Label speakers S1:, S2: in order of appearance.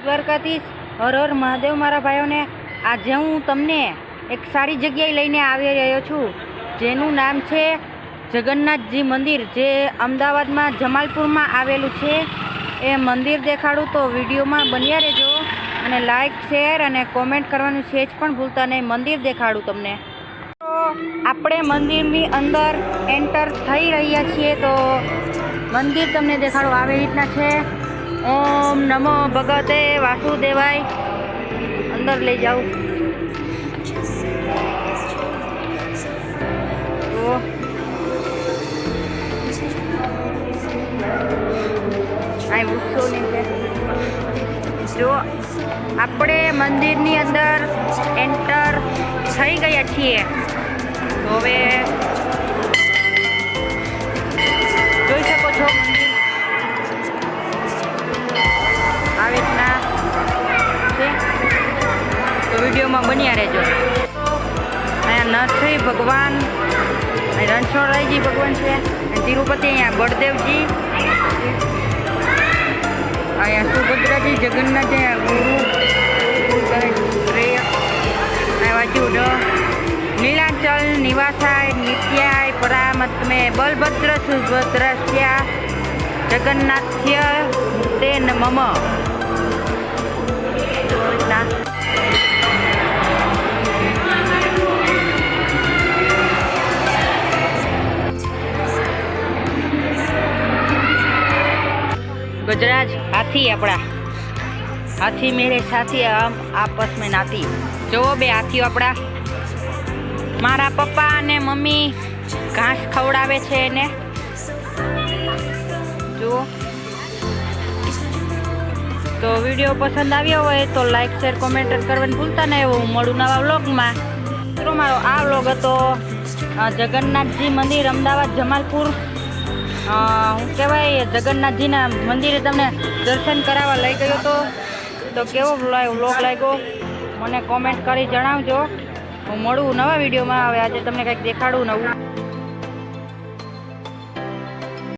S1: દ્વારકાધીશ, હર હર મહાદેવ મારા ભાઈઓને। આજે હું તમને એક સારી જગ્યાએ લઈને આવી રહ્યો છું, જેનું નામ છે જગન્નાથજી મંદિર, જે અમદાવાદમાં જમાલપુરમાં આવેલું છે। એ મંદિર દેખાડું તો વિડીયોમાં બન્યા રહેજો અને લાઈક શેર અને કોમેન્ટ કરવાનું સહેજ પણ ભૂલતા નહીં। મંદિર દેખાડું તમને। તો આપણે મંદિરની અંદર એન્ટર થઈ રહ્યા છીએ, તો મંદિર તમને દેખાડું આવી રીતના છે। ઓમ નમો ભગવતે વાસુદેવાય। અંદર લઈ જાઉં તો આ વૃક્ષોની છે। જો આપણે મંદિરની અંદર એન્ટર થઈ ગયા છીએ, તો હવે જોઈ શકો છો મંદિર આવી રીતના છે। તો વિડીયોમાં બન્યા રહેજો। અહીંયા નરસિંહ ભગવાન, રણછોડરાયજી ભગવાન છે, તિરુપતિ, અહીંયા બળદેવજી, અહીંયા સુભદ્રાજી, જગન્નાથજી, ગુરુ બાજુ નીલાચલ નિવાસાય નિત્યાય પરામત્મે બલભદ્ર સુભદ્રસ્ય જગન્નાથ્ય તે મમ। गजराज हाथी अपना हाथी मेरे साथी हम आपस में नाती। जो बे हाथी अपना मारा पप्पा ने मम्मी घास खवड़ावे छे ने। जो तो वीडियो पसंद आव्यो होय तो लाइक शेर कमेंट करवानुं भूलता नहीं। हूँ मळुं नवा व्लॉगमां। तो मारो आ व्लॉग हतो जगन्नाथजी मंदिर अमदावाद जमालपुर। हूँ कहेवाय जगन्नाथजीना मंदिरे तमने दर्शन करावा लई गयो तो केवो व्लॉग लाग्यो मने कमेंट करी जणावजो। हूँ मळुं नवा विडियोमां। हवे आजे तमने कंईक देखाडुं नवुं।